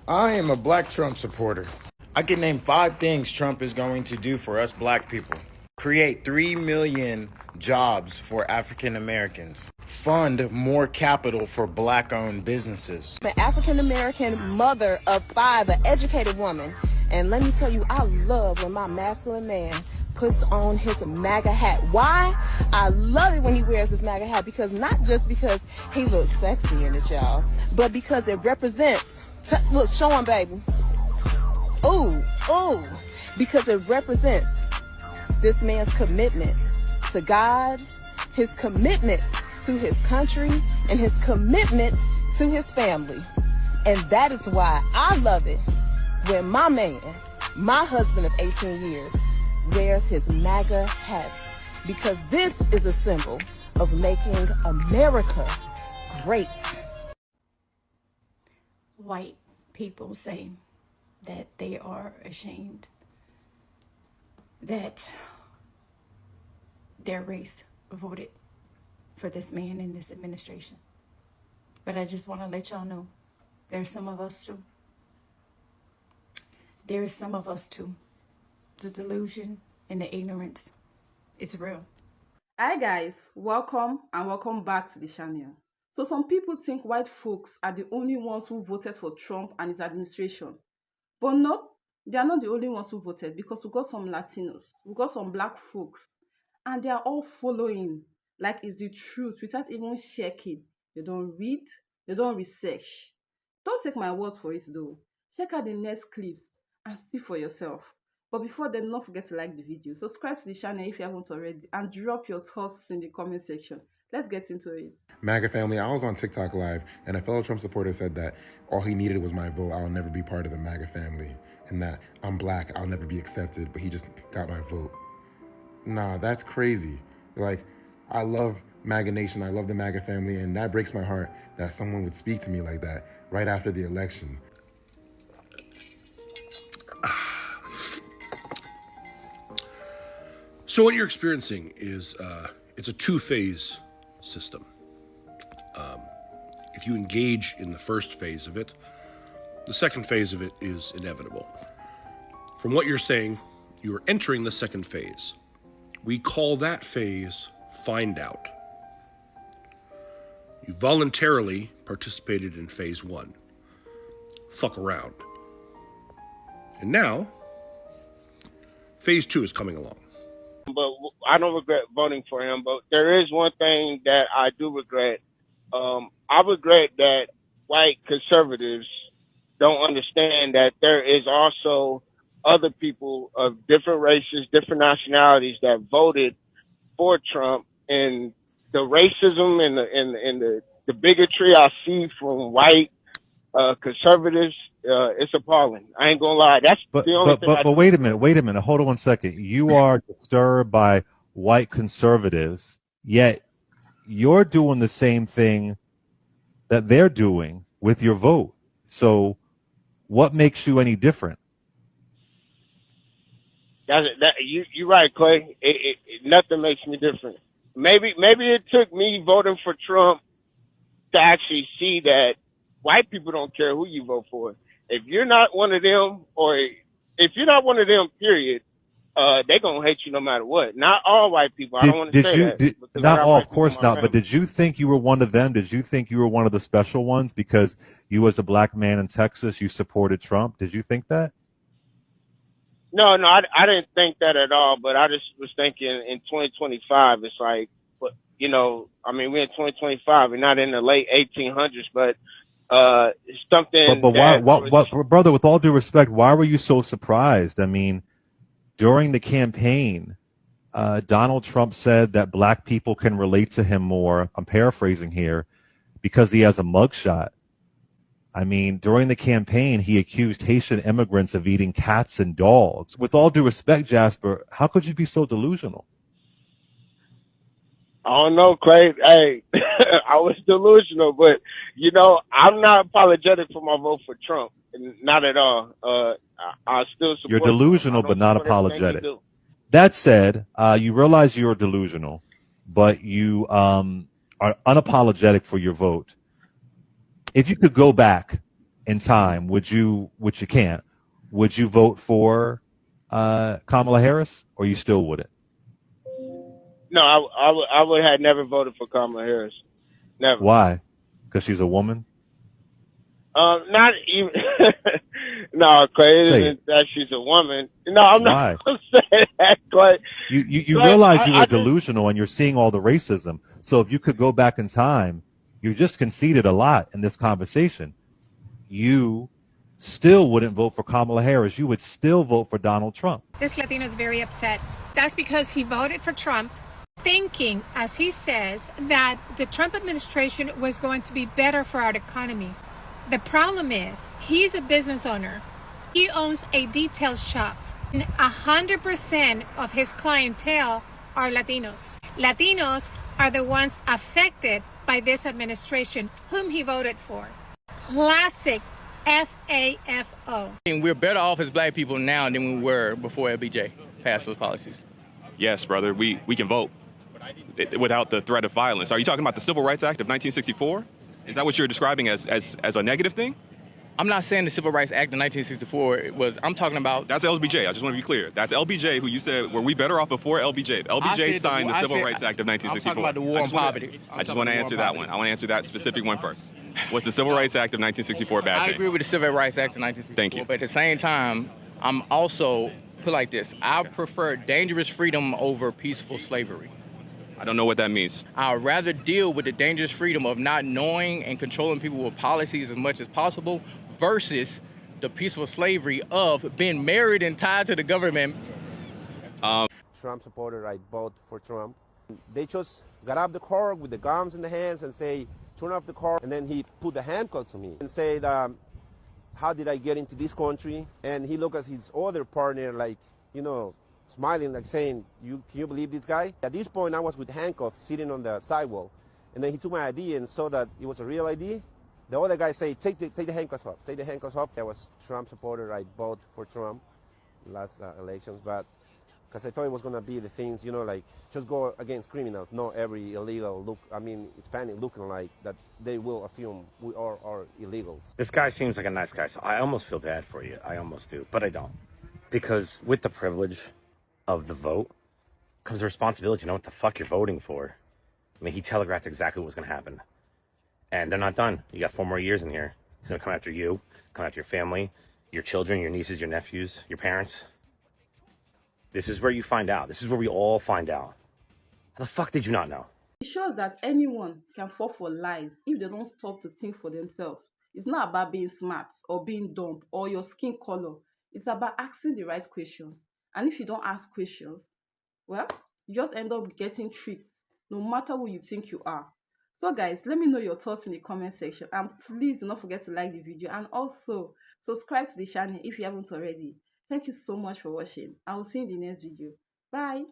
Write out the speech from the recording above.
I am a black Trump supporter. I can name 5 things Trump is going to do for us black people. Create 3 million jobs for African Americans. Fund more capital for black-owned businesses. I'm an African American mother of 5, an educated woman. And let me tell you, I love when my masculine man puts on his MAGA hat. Why? I love it when he wears his MAGA hat, because not just because he looks sexy in it, y'all, but because it represents, look, show him, baby. Ooh, ooh. Because it represents this man's commitment to God, his commitment to his country, and his commitment to his family. And that is why I love it when my man, my husband of 18 years, wears his MAGA hats, because this is a symbol of making America great. White people say that they are ashamed that their race voted for this man in this administration. But I just want to let y'all know, there's some of us too. There's some of us too. The delusion and the ignorance, it's real. Hi guys, welcome and welcome back to the channel. So some people think white folks are the only ones who voted for Trump and his administration. But no, they are not the only ones who voted, because we got some Latinos, we got some black folks, and they are all following like it's the truth without even checking. They don't read, they don't research. Don't take my words for it though. Check out the next clips and see for yourself. But before then, don't forget to like the video, subscribe to the channel if you haven't already, and drop your thoughts in the comment section. Let's get into it. MAGA family, I was on TikTok live and a fellow Trump supporter said that all he needed was my vote. I'll never be part of the MAGA family, and that I'm black, I'll never be accepted, but he just got my vote. Nah, that's crazy. Like, I love MAGA Nation, I love the MAGA family, and that breaks my heart that someone would speak to me like that right after the election. So what you're experiencing is it's a two-phase system. If you engage in the first phase of it, the second phase of it is inevitable. From what you're saying, you are entering the second phase. We call that phase find out. You voluntarily participated in phase 1. Fuck around. And now, phase 2 is coming along. But I don't regret voting for him. But there is one thing that I do regret. I regret that white conservatives don't understand that there is also other people of different races, different nationalities that voted for Trump, and the racism and the bigotry I see from white conservatives, it's appalling. I ain't gonna lie. That's the only thing. But wait a minute. Hold on 1 second. You are disturbed by white conservatives, yet you're doing the same thing that they're doing with your vote. So what makes you any different? You're right, Clay. Nothing makes me different. Maybe it took me voting for Trump to actually see that white people don't care who you vote for. If you're not one of them, or if you're not one of them, period, they're going to hate you no matter what. Not all white people. I don't want to say that. Not all, of course not. But did you think you were one of them? Did you think you were one of the special ones because you, as a black man in Texas, you supported Trump? Did you think that? No, I didn't think that at all. But I just was thinking in 2025, it's like, I mean, we're in 2025. We're not in the late 1800s, but something. But why, brother? With all due respect, why were you so surprised? I mean, during the campaign, Donald Trump said that black people can relate to him more. I'm paraphrasing here, because he has a mugshot. I mean, during the campaign, he accused Haitian immigrants of eating cats and dogs. With all due respect, Jasper, how could you be so delusional? I don't know, Clay. Hey, I was delusional, but I'm not apologetic for my vote for Trump. Not at all. I still support. You're delusional, but not apologetic. That said, you realize you're delusional, but you are unapologetic for your vote. If you could go back in time, would you, which you can't, would you vote for Kamala Harris, or you still wouldn't? No, I would have never voted for Kamala Harris. Never. Why? Because she's a woman? Not even. No, Clay, it Say it. isn't that she's a woman. No, I'm Why? not saying that, Clay. You Clay, realize you were I just, delusional and you're seeing all the racism. So if you could go back in time, you just conceded a lot in this conversation. You still wouldn't vote for Kamala Harris. You would still vote for Donald Trump. This Latino is very upset. That's because he voted for Trump, thinking, as he says, that the Trump administration was going to be better for our economy. The problem is, he's a business owner. He owns a detail shop. 100% of his clientele are Latinos. Latinos are the ones affected by this administration, whom he voted for. Classic FAFO. We're better off as black people now than we were before LBJ passed those policies. Yes, brother, we can vote without the threat of violence. Are you talking about the Civil Rights Act of 1964? Is that what you're describing as a negative thing? I'm not saying the Civil Rights Act of 1964 was, I'm talking about... That's LBJ, I just want to be clear. That's LBJ who you said, were we better off before LBJ? LBJ signed the Civil Rights Act of 1964. I'm talking about the war on poverty. I just want to answer that one. I want to answer that specific one first. Was the Civil Rights Act of 1964 a bad thing? I agree with the Civil Rights Act of 1964. Thank you. But at the same time, I'm also, put like this, I prefer dangerous freedom over peaceful slavery. I don't know what that means. I'd rather deal with the dangerous freedom of not knowing and controlling people with policies as much as possible versus the peaceful slavery of being married and tied to the government. Trump supporter, I vote for Trump. They just got out of the car with the guns in the hands and say, turn off the car. And then he put the handcuffs on me and said, how did I get into this country? And he looked at his other partner like, you know, smiling, like saying, can you believe this guy? At this point, I was with handcuffs sitting on the sidewalk. And then he took my ID and saw that it was a real ID. The other guy said, take the handcuffs off, take the handcuffs off. I was Trump supporter. I voted for Trump last elections, but because I thought it was going to be the things, you know, like just go against criminals, not every illegal Hispanic looking like that they will assume we are illegals. This guy seems like a nice guy, so I almost feel bad for you. I almost do, but I don't. Because with the privilege of the vote comes the responsibility to know what the fuck you're voting for. I mean, he telegraphed exactly what was going to happen. And they're not done. You got 4 more years in here. He's going to come after you, come after your family, your children, your nieces, your nephews, your parents. This is where you find out. This is where we all find out. How the fuck did you not know? It shows that anyone can fall for lies if they don't stop to think for themselves. It's not about being smart or being dumb or your skin color. It's about asking the right questions. And if you don't ask questions, well, you just end up getting tricked, no matter who you think you are. So guys, let me know your thoughts in the comment section. And please do not forget to like the video and also subscribe to the channel if you haven't already. Thank you so much for watching. I will see you in the next video. Bye.